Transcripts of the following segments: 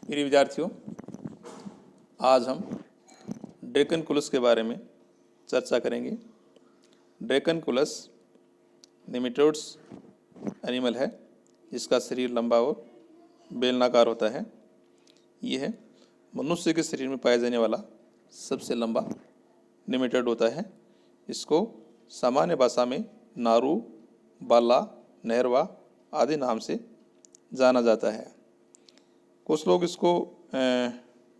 प्रिय विद्यार्थियों, आज हम ड्रैकनकुलस के बारे में चर्चा करेंगे। ड्रैकनकुलस नेमेटोड्स एनिमल है जिसका शरीर लंबा और बेलनाकार होता है। यह है मनुष्य के शरीर में पाया जाने वाला सबसे लंबा नेमेटोड होता है। इसको सामान्य भाषा में नारू, बाला, नहरवा आदि नाम से जाना जाता है। कुछ लोग इसको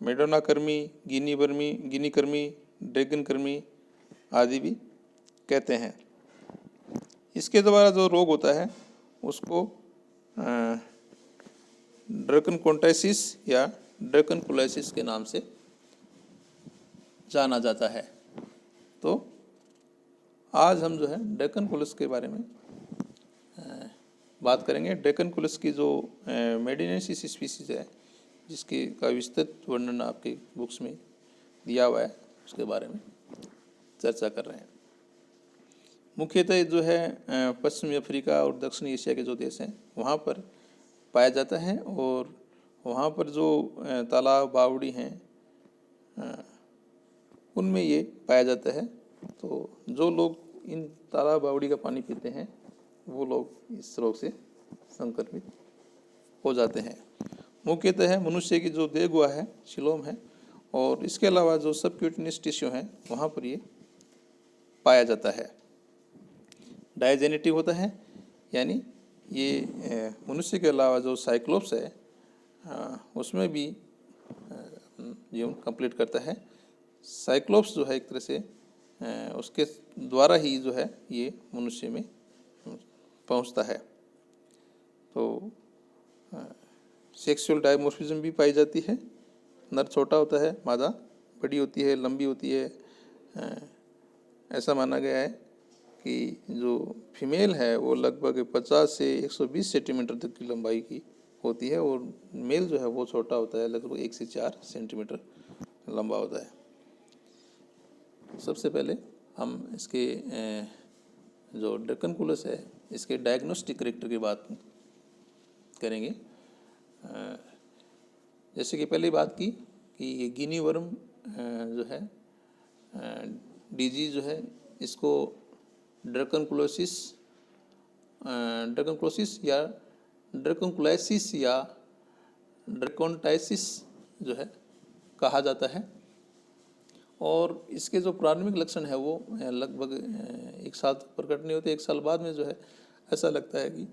मेडोना कर्मी, गिनी कर्मी, ड्रैगन कर्मी आदि भी कहते हैं। इसके द्वारा जो रोग होता है उसको ड्रैकनकोंटाइसिस या ड्रैकनकुलाइसिस के नाम से जाना जाता है। तो आज हम जो है ड्रैकनकुलस के बारे में बात करेंगे। ड्रैकनकुलस की जो मेडिनेसिस स्पीसीज है जिसके का विस्तृत वर्णन आपके बुक्स में दिया हुआ है, उसके बारे में चर्चा कर रहे हैं। मुख्यतः जो है पश्चिमी अफ्रीका और दक्षिणी एशिया के जो देश हैं वहाँ पर पाया जाता है और वहाँ पर जो तालाब बावड़ी हैं उनमें ये पाया जाता है। तो जो लोग इन तालाब बावड़ी का पानी पीते हैं वो लोग इस रोग से संक्रमित हो जाते हैं। मुख्यतः है मनुष्य की जो देह गुहा है, सिलोम है, और इसके अलावा जो सबक्यूटेनियस टिश्यू है वहाँ पर ये पाया जाता है। डायजेनेटिव होता है, यानी ये मनुष्य के अलावा जो साइक्लोप्स है उसमें भी जीवन कंप्लीट करता है। साइक्लोप्स जो है एक तरह से उसके द्वारा ही जो है ये मनुष्य में पहुंचता है। तो सेक्सुअल डायमॉर्फिज्म भी पाई जाती है। नर छोटा होता है, मादा बड़ी होती है, लंबी होती है। ऐसा माना गया है कि जो फीमेल है वो लगभग 50 से 120 सेंटीमीटर तक की लंबाई की होती है और मेल जो है वो छोटा होता है, लगभग 1 से 4 सेंटीमीटर लंबा होता है। सबसे पहले हम इसके जो ड्रैकनकुलस है इसके डायग्नोस्टिक कैरेक्टर की बात करेंगे। जैसे कि पहले बात की कि ये गिनी वर्म जो है डिजीज जो है इसको ड्रैकनकुलोसिस या ड्रैकनकुलाइसिस या ड्रैकोंटाइसिस जो है कहा जाता है। और इसके जो प्राथमिक लक्षण है वो लगभग 1 साल तक प्रकट नहीं होते। 1 साल बाद में जो है ऐसा लगता है कि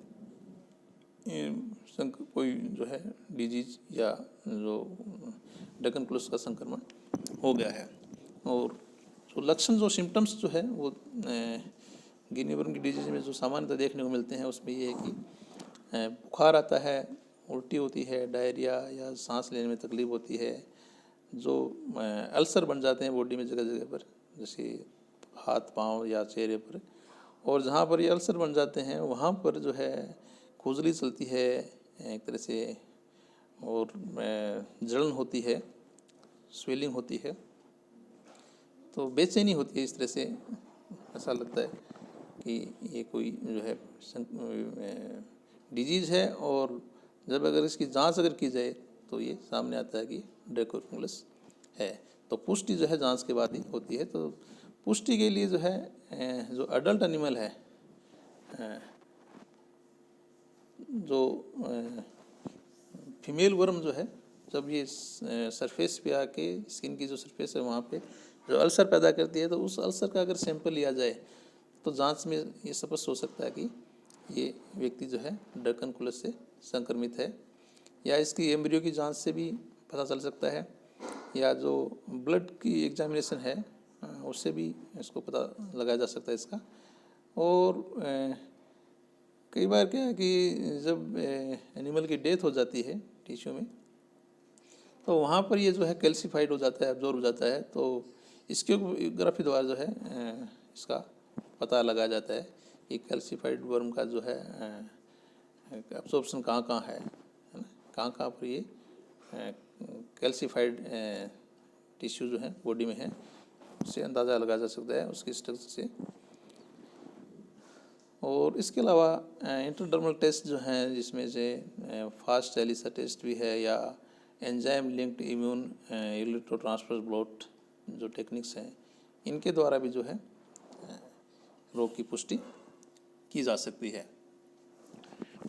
कोई जो है डिजीज या जो ड्रैकनकुलस का संक्रमण हो गया है। और जो लक्षण, जो सिम्टम्स जो है वो गिनी वर्म की डिजीज में जो सामान्यतः देखने को मिलते हैं उसमें ये है कि बुखार आता है, उल्टी होती है, डायरिया या सांस लेने में तकलीफ होती है, जो अल्सर बन जाते हैं बॉडी में जगह जगह पर, जैसे हाथ पांव या चेहरे पर। और जहाँ पर ये अल्सर बन जाते हैं वहाँ पर जो है खुजली चलती है एक तरह से, और जलन होती है, स्वेलिंग होती है, तो बेचैनी होती है। इस तरह से ऐसा लगता है कि ये कोई जो है डिजीज़ है। और जब अगर इसकी जांच अगर की जाए तो ये सामने आता है कि ड्रैकनकुलस है। तो पुष्टि जो है जांच के बाद ही होती है। तो पुष्टि के लिए जो है जो अडल्ट एनिमल है, जो फीमेल वर्म जो है, जब ये सरफेस पे आके स्किन की जो सरफेस है वहाँ पे जो अल्सर पैदा करती है, तो उस अल्सर का अगर सैंपल लिया जाए तो जांच में ये स्पष्ट हो सकता है कि ये व्यक्ति जो है ड्रैकनकुलस से संक्रमित है। या इसकी एम्ब्रियो की जांच से भी पता चल सकता है, या जो ब्लड की एग्जामिनेशन है उससे भी इसको पता लगाया जा सकता है इसका। और कई बार क्या है कि जब एनिमल की डेथ हो जाती है टिश्यू में, तो वहाँ पर ये जो है कैल्सीफाइड हो जाता है, एब्जॉर्ब हो जाता है। तो स्कीयोग्राफी द्वारा जो है इसका पता लगाया जाता है कि कैल्सीफाइड वर्म का जो है एब्जॉर्प्शन कहाँ कहाँ है ना, कहाँ कहाँ पर ये कैल्सीफाइड टिश्यू जो है बॉडी में है, उससे अंदाज़ा लगाया जा सकता है उसकी स्ट्रक्चर से। और इसके अलावा इंटरडर्मल टेस्ट जो हैं जिसमें से फास्ट एलिसा टेस्ट भी है या एंजाइम लिंक्ड इम्यून इलेक्ट्रोट्रांसफर ब्लॉट जो टेक्निक्स हैं, इनके द्वारा भी जो है रोग की पुष्टि की जा सकती है।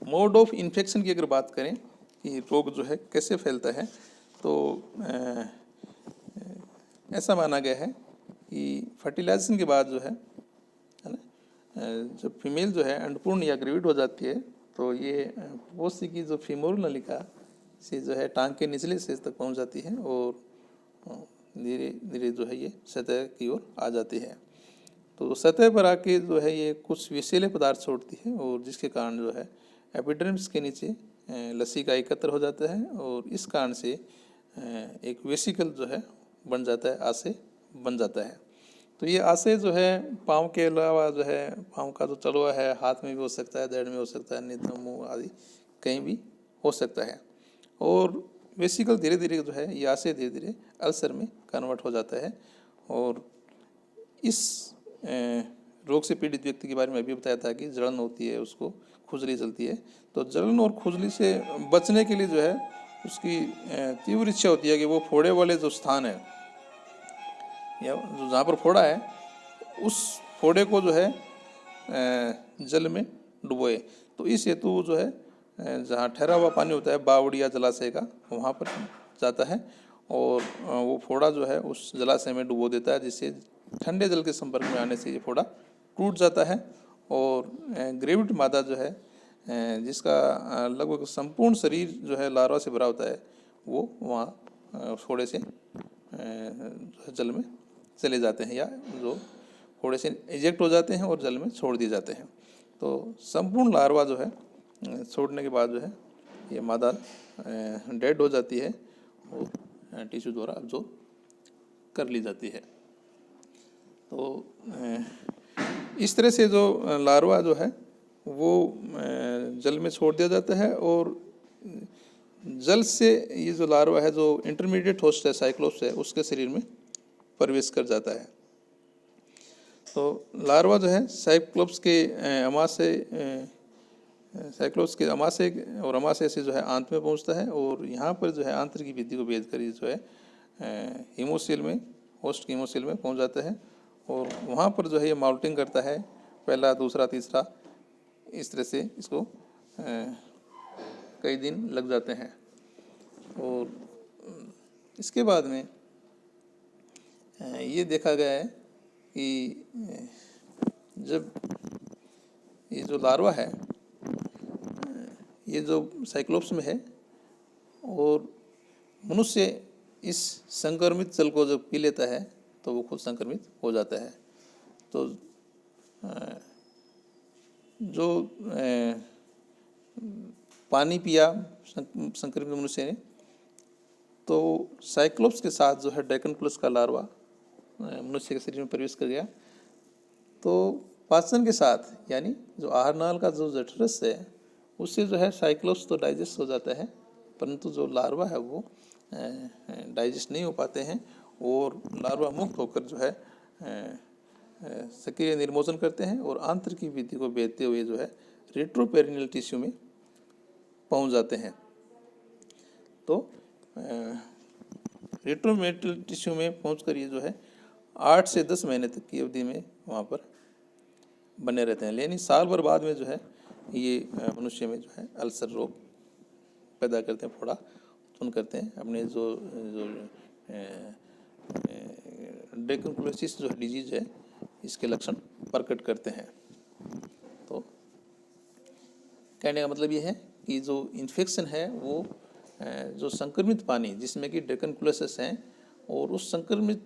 मोड ऑफ इन्फेक्शन की अगर बात करें कि रोग जो है कैसे फैलता है, तो ऐसा माना गया है कि फर्टिलाइजेशन के बाद जो है ना, जब फीमेल जो है अंडपूर्ण या ग्रेविड हो जाती है, तो ये प्रपोस्टी की जो फीमोरल नलिका से जो है टांग के निचले हिस्से तक पहुंच जाती है और धीरे धीरे जो है ये सतह की ओर आ जाती है। तो सतह पर आके जो है ये कुछ विषैले पदार्थ छोड़ती है और जिसके कारण जो है एपिडर्मिस के नीचे लसीका एकत्र हो जाता है और इस कारण से एक वेसिकल जो है बन जाता है, आशय बन जाता है। तो ये आशय जो है पाँव के अलावा जो है पाँव का जो चलवा है हाथ में भी हो सकता है, धड़ में हो सकता है, नेत्र, मुँह आदि कहीं भी हो सकता है। और वेसिकल धीरे धीरे जो है ये आशय धीरे धीरे अल्सर में कन्वर्ट हो जाता है। और इस रोग से पीड़ित व्यक्ति के बारे में अभी बताया था कि जलन होती है, उसको खुजली चलती है। तो जलन और खुजली से बचने के लिए जो है उसकी तीव्र इच्छा होती है कि वो फोड़े वाले जो स्थान है या जो जहाँ पर फोड़ा है उस फोड़े को जो है जल में डुबोए। तो इस हेतु जो है जहाँ ठहरा हुआ पानी होता है बावड़ी या जलाशय का, वहाँ पर जाता है और वो फोड़ा जो है उस जलाशय में डुबो देता है, जिससे ठंडे जल के संपर्क में आने से ये फोड़ा टूट जाता है। और ग्रेविड मादा जो है जिसका लगभग संपूर्ण शरीर जो है लार्वा से भरा होता है, वो वहाँ फोड़े से जल में चले जाते हैं या जो फोड़े से इजेक्ट हो जाते हैं और जल में छोड़ दिए जाते हैं। तो संपूर्ण लार्वा जो है छोड़ने के बाद जो है ये मादा डेड हो जाती है और टिश्यू द्वारा अब्जॉर्ब कर ली जाती है। तो इस तरह से जो लार्वा जो है वो जल में छोड़ दिया जाता है और जल से ये जो लार्वा है जो इंटरमीडिएट होस्ट है साइक्लोप्स है उसके शरीर में प्रवेश कर जाता है। तो लार्वा जो है साइक्लोप्स के अमाशय और अमाशय से जो है आंत में पहुंचता है और यहाँ पर जो है आंत्र की भित्ति को भेद कर जो है हीमोसील में, होस्ट की हीमोसील में पहुंच जाता है और वहाँ पर जो है ये माउल्टिंग करता है, पहला, दूसरा, तीसरा, इस तरह से इसको कई दिन लग जाते हैं। और इसके बाद में ये देखा गया है कि जब ये जो लार्वा है ये जो साइक्लोप्स में है और मनुष्य इस संक्रमित जल को जब पी लेता है तो वो खुद संक्रमित हो जाता है। तो जो पानी पिया संक्रमित मनुष्य ने, तो साइक्लोप्स के साथ जो है डेकन प्लस का लार्वा मनुष्य के शरीर में प्रवेश कर गया। तो पाचन के साथ यानी जो आहार नाल का जो जठरस है उससे जो है साइक्लोप्स तो डाइजेस्ट हो जाता है, परंतु जो लार्वा है वो डाइजेस्ट नहीं हो पाते हैं और लार्वा मुक्त होकर जो है सक्रिय निर्मोचन करते हैं और आंत्र की भित्ति को भेदते हुए जो है रेट्रोपेरिनियल टिश्यू में पहुंच जाते हैं। तो रेट्रोपेरिनियल टिश्यू में पहुंचकर ये जो है 8 से 10 महीने तक की अवधि में वहाँ पर बने रहते हैं। यानी साल भर बाद में जो है ये मनुष्य में जो है अल्सर रोग पैदा करते हैं, फोड़ा उत्पन्न करते हैं। अपने जो डेकनक्लोसिस जो डिजीज है इसके लक्षण प्रकट करते हैं। तो कहने का मतलब ये है कि जो इन्फेक्शन है वो जो संक्रमित पानी जिसमें कि डेकनक्लोसिस है और उस संक्रमित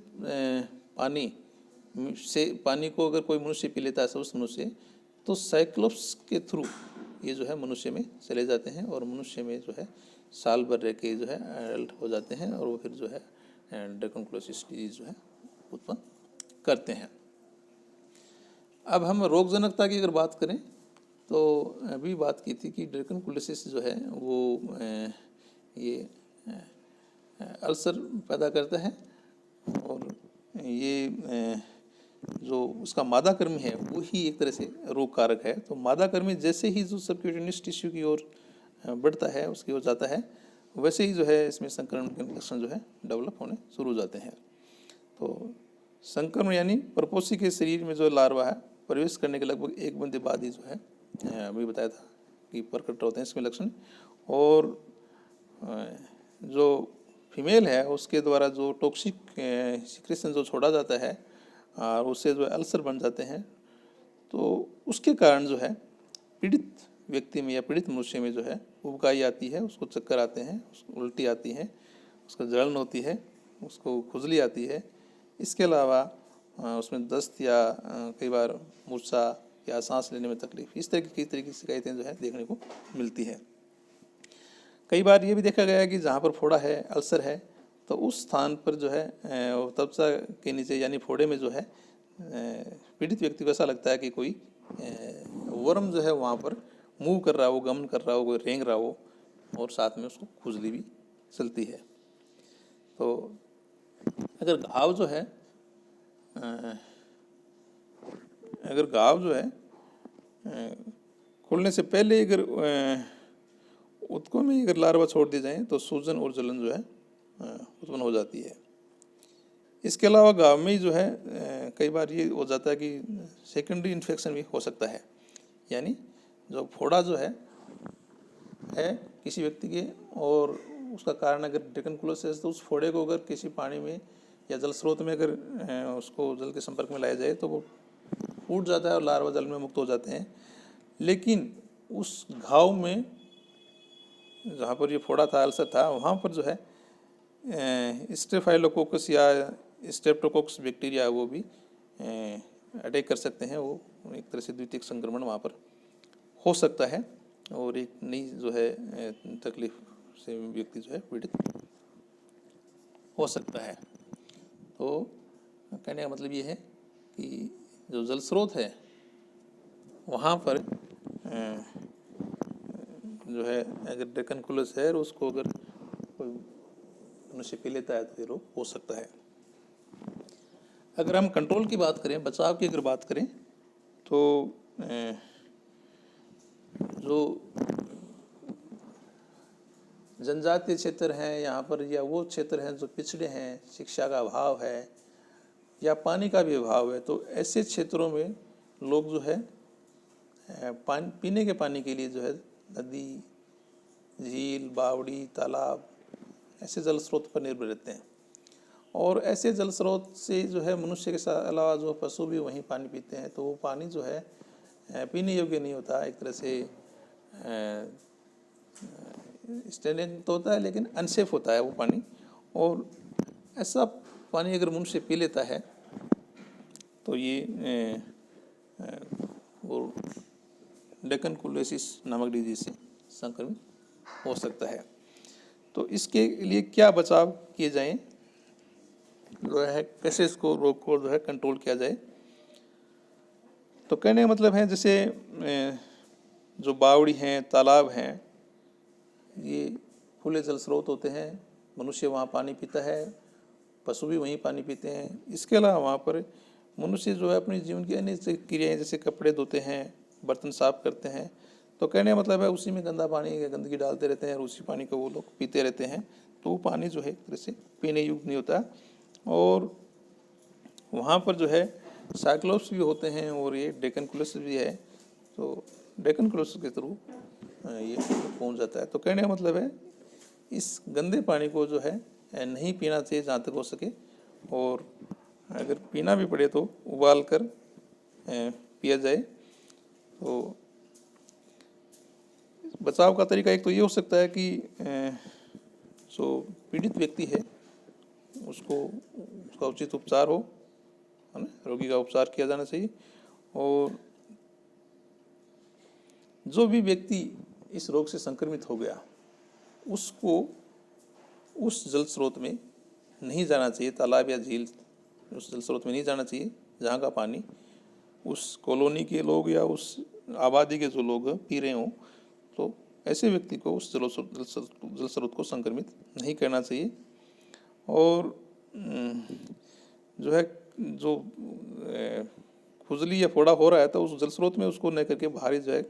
पानी को अगर कोई मनुष्य पी लेता है उस मनुष्य, तो साइक्लोप्स के थ्रू ये जो है मनुष्य में चले जाते हैं और मनुष्य में जो है साल भर रह के जो है एडल्ट हो जाते हैं और वो फिर जो है डेकनक्लोसिस डिजीज जो है उत्पन्न करते हैं। अब हम रोगजनकता की अगर बात करें तो अभी बात की थी कि डेकनक्लोसिस जो है वो ये अल्सर पैदा करता है और ये जो उसका मादा कर्मी है वो ही एक तरह से रोग कारक है। तो मादा कर्मी जैसे ही जो सबक्यूटेनियस टिश्यू की ओर बढ़ता है, उसकी ओर जाता है, वैसे ही जो है इसमें संक्रमण के लक्षण जो है डेवलप होने शुरू हो जाते हैं। तो संक्रमण यानी परपोषी के शरीर में जो लार्वा है प्रवेश करने के लगभग 1 महीने बाद ही जो है अभी बताया था कि प्रकट होते हैं इसमें लक्षण। और जो फीमेल है उसके द्वारा जो टॉक्सिक सिक्रेशन जो छोड़ा जाता है और उससे जो अल्सर बन जाते हैं, तो उसके कारण जो है पीड़ित व्यक्ति में या पीड़ित मनुष्य में जो है उबकाई आती है, उसको चक्कर आते हैं, उसको उल्टी आती है, उसको जलन होती है, उसको खुजली आती है। इसके अलावा उसमें दस्त या कई बार मूर्छा या सांस लेने में तकलीफ, इस तरह की शिकायतें जो है देखने को मिलती है। कई बार ये भी देखा गया है कि जहाँ पर फोड़ा है, अल्सर है, तो उस स्थान पर जो है त्वचा के नीचे यानी फोड़े में जो है पीड़ित व्यक्ति को ऐसा लगता है कि कोई वर्म जो है वहाँ पर मूव कर रहा हो, गमन कर रहा हो, कोई रेंग रहा हो, और साथ में उसको खुजली भी चलती है। तो अगर घाव जो है खुलने से पहले अगर उत्तकों में अगर लार्वा छोड़ दी जाए तो सूजन और जलन जो है उत्पन्न हो जाती है। इसके अलावा घाव में ही जो है कई बार ये हो जाता है कि सेकेंडरी इन्फेक्शन भी हो सकता है, यानी जो फोड़ा जो है किसी व्यक्ति के और उसका कारण अगर ड्रैकनकुलोसिस, तो उस फोड़े को अगर किसी पानी में या जल स्रोत में अगर उसको जल के संपर्क में लाया जाए तो वो फूट जाता है और लार्वा जल में मुक्त हो जाते हैं। लेकिन उस घाव में जहाँ पर ये फोड़ा था, अल्सर था, वहाँ पर जो है स्टेफाइलोकोकस या स्ट्रेप्टोकोकस बैक्टीरिया वो भी अटैक कर सकते हैं। वो एक तरह से द्वितीयक संक्रमण वहाँ पर हो सकता है और एक नई जो है तकलीफ से व्यक्ति जो है पीड़ित हो सकता है। तो कहने का मतलब ये है कि जो जल स्रोत है वहाँ पर जो है अगर ड्रैकनकुलस है और उसको अगर कोई मनुष्य पी लेता है तो ये रोग हो सकता है। अगर हम कंट्रोल की बात करें, बचाव की अगर बात करें, तो जो जनजातीय क्षेत्र हैं यहाँ पर या वो क्षेत्र हैं जो पिछड़े हैं, शिक्षा का अभाव है या पानी का भी अभाव है, तो ऐसे क्षेत्रों में लोग जो है पीने के पानी के लिए जो है नदी, झील, बावड़ी, तालाब ऐसे जल स्रोत पर निर्भर रहते हैं। और ऐसे जल स्रोत से जो है मनुष्य के साथ अलावा जो पशु भी वहीं पानी पीते हैं, तो वो पानी जो है पीने योग्य नहीं होता। एक तरह से स्टेरिलाइज तो होता है लेकिन अनसेफ होता है वो पानी। और ऐसा पानी अगर मनुष्य पी लेता है तो ये वो ड्रैकनकुलोसिस नामक डिजीज से संक्रमित हो सकता है। तो इसके लिए क्या बचाव किए जाएं, जो है कैसे इसको रोग को जो है कंट्रोल किया जाए। तो कहने का मतलब है जैसे जो बावड़ी हैं, तालाब हैं, ये खुले जल स्रोत होते हैं, मनुष्य वहाँ पानी पीता है, पशु भी वहीं पानी पीते हैं। इसके अलावा वहाँ पर मनुष्य जो है अपने जीवन की अन्य क्रियाएं जैसे कपड़े धोते हैं, बर्तन साफ करते हैं। तो कहने का मतलब है उसी में गंदा पानी या गंदगी डालते रहते हैं और उसी पानी को वो लोग पीते रहते हैं, तो वो पानी जो है एक तरह से पीने योग्य नहीं होता। और वहाँ पर जो है साइक्लोप्स भी होते हैं और ये ड्रैकनकुलोसिस भी है, तो ड्रैकनकुलोसिस के थ्रू ये पहुँच जाता है। तो कहने का मतलब है इस गंदे पानी को जो है नहीं पीना चाहिए जहाँ तक हो सके, और अगर पीना भी पड़े तो उबाल कर पिया जाए। तो बचाव का तरीका एक तो ये हो सकता है कि जो पीड़ित व्यक्ति है उसका उचित उपचार हो, है ना, रोगी का उपचार किया जाना चाहिए। और जो भी व्यक्ति इस रोग से संक्रमित हो गया उसको उस जल स्रोत में नहीं जाना चाहिए, तालाब या झील उस जल स्रोत में नहीं जाना चाहिए जहाँ का पानी उस कॉलोनी के लोग या उस आबादी के जो लोग पी रहे हों। तो ऐसे व्यक्ति को उस जल स्रोत को संक्रमित नहीं करना चाहिए। और जो खुजली या फोड़ा हो रहा है तो उस जल स्रोत में उसको न करके बाहरी जो है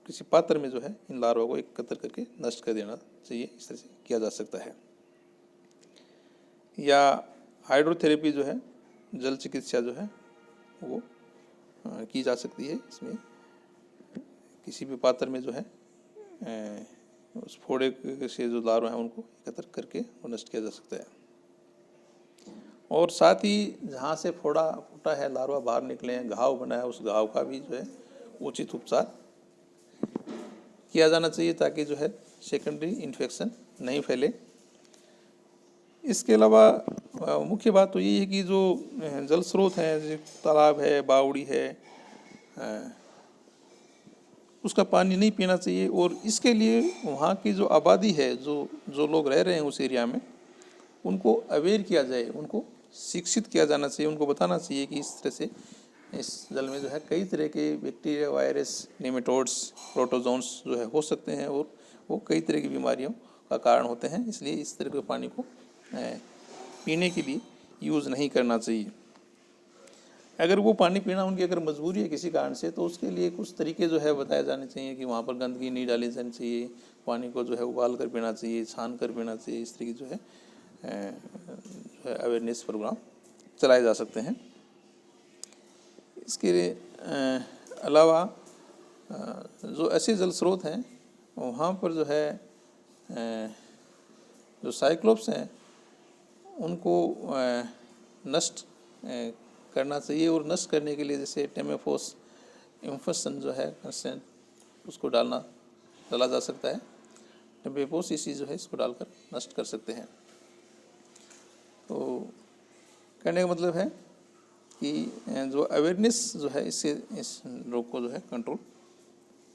किसी पात्र में जो है इन लार्वा को एकत्र करके नष्ट कर देना चाहिए। इस तरह से किया जा सकता है। या हाइड्रोथेरेपी जो है, जल चिकित्सा जो है वो की जा सकती है। इसमें किसी भी पात्र में जो है उस फोड़े से जो लार्वा हैं उनको एकत्र करके वो नष्ट किया जा सकता है। और साथ ही जहाँ से फूटा है, लार्वा बाहर निकले हैं, घाव बना है, उस घाव का भी जो है उचित उपचार किया जाना चाहिए ताकि जो है सेकेंडरी इन्फेक्शन नहीं फैले। इसके अलावा मुख्य बात तो ये है कि जो जल स्रोत हैं, जो तालाब है, बावड़ी है, उसका पानी नहीं पीना चाहिए। और इसके लिए वहाँ की जो आबादी है, जो लोग रह रहे हैं उस एरिया में, उनको अवेयर किया जाए, उनको शिक्षित किया जाना चाहिए। उनको बताना चाहिए कि इस तरह से इस जल में जो है कई तरह के बैक्टीरिया, वायरस, नेमेटोड्स, प्रोटोजोन्स जो है हो सकते हैं और वो कई तरह की बीमारियों का कारण होते हैं। इसलिए इस तरह के पानी को पीने के लिए यूज़ नहीं करना चाहिए। अगर वो पानी पीना उनकी अगर मजबूरी है किसी कारण से, तो उसके लिए कुछ तरीके जो है बताए जाने चाहिए कि वहाँ पर गंदगी नहीं डाली जानी चाहिए, पानी को जो है उबाल कर पीना चाहिए, छान कर पीना चाहिए। इस तरीके जो है अवेयरनेस प्रोग्राम चलाए जा सकते हैं। इसके अलावा जो ऐसे जल स्रोत हैं वहाँ पर जो है जो साइक्लोप्स हैं उनको नष्ट करना चाहिए। और नष्ट करने के लिए जैसे टेमेफोस इम्फेक्शन जो है कंसेंट, उसको डाला जा सकता है। टेमेफोस इसी जो है इसको डालकर नष्ट कर सकते हैं। तो कहने का मतलब है कि जो अवेयरनेस जो है इससे इस रोग को जो है कंट्रोल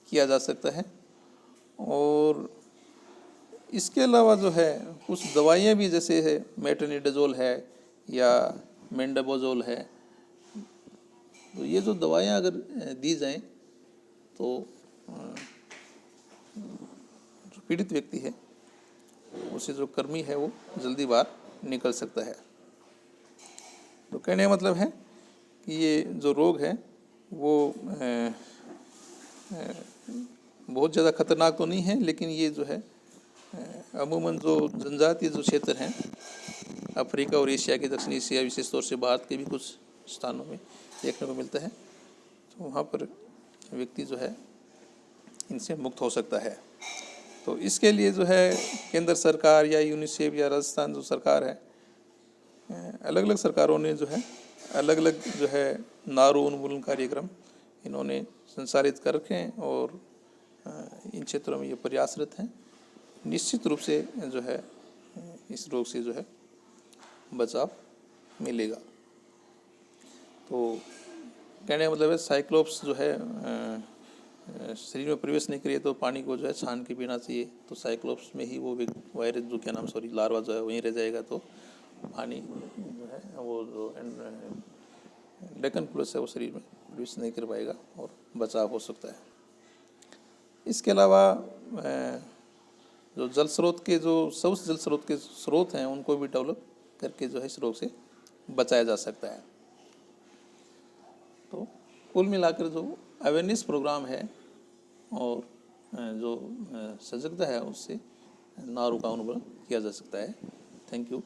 किया जा सकता है। और इसके अलावा जो है कुछ दवाइयाँ भी, जैसे है मेट्रोनिडाजोल है या मेंडाबोजोल है, तो ये जो दवाइयाँ अगर दी जाएं तो जो पीड़ित व्यक्ति है उसे जो कर्मी है वो जल्दी बाहर निकल सकता है। तो कहने का मतलब है कि ये जो रोग है वो बहुत ज़्यादा खतरनाक तो नहीं है, लेकिन ये जो है अमूमन जो जनजातीय जो क्षेत्र हैं अफ्रीका और एशिया के, दक्षिण एशिया, विशेष तौर से भारत के भी कुछ स्थानों में देखने को मिलता है, तो वहाँ पर व्यक्ति जो है इनसे मुक्त हो सकता है। तो इसके लिए जो है केंद्र सरकार या यूनिसेफ या राजस्थान जो सरकार है, अलग अलग सरकारों ने जो है अलग अलग जो है नारू उन्मूलन कार्यक्रम इन्होंने संचालित कर रखे हैं और इन क्षेत्रों में ये प्रयासरत हैं। निश्चित रूप से जो है इस रोग से जो है बचाव मिलेगा। तो कहने का मतलब है साइक्लोप्स जो है शरीर में प्रवेश नहीं करिए तो पानी को जो है छान के पीना चाहिए। तो साइक्लोप्स में ही वो वायरस जो लार्वा जो है वहीं रह जाएगा, तो पानी जो है वो जो डेकन प्लस है वो शरीर में प्रवेश नहीं कर पाएगा और बचाव हो सकता है। इसके अलावा जो जल स्रोत के जो स्वच्छ जल स्रोत के स्रोत हैं उनको भी डेवलप करके जो है इस रोग से बचाया जा सकता है। तो कुल मिलाकर जो अवेयरनेस प्रोग्राम है और जो सजगता है उससे नारू का उन्मूलन किया जा सकता है। Thank you.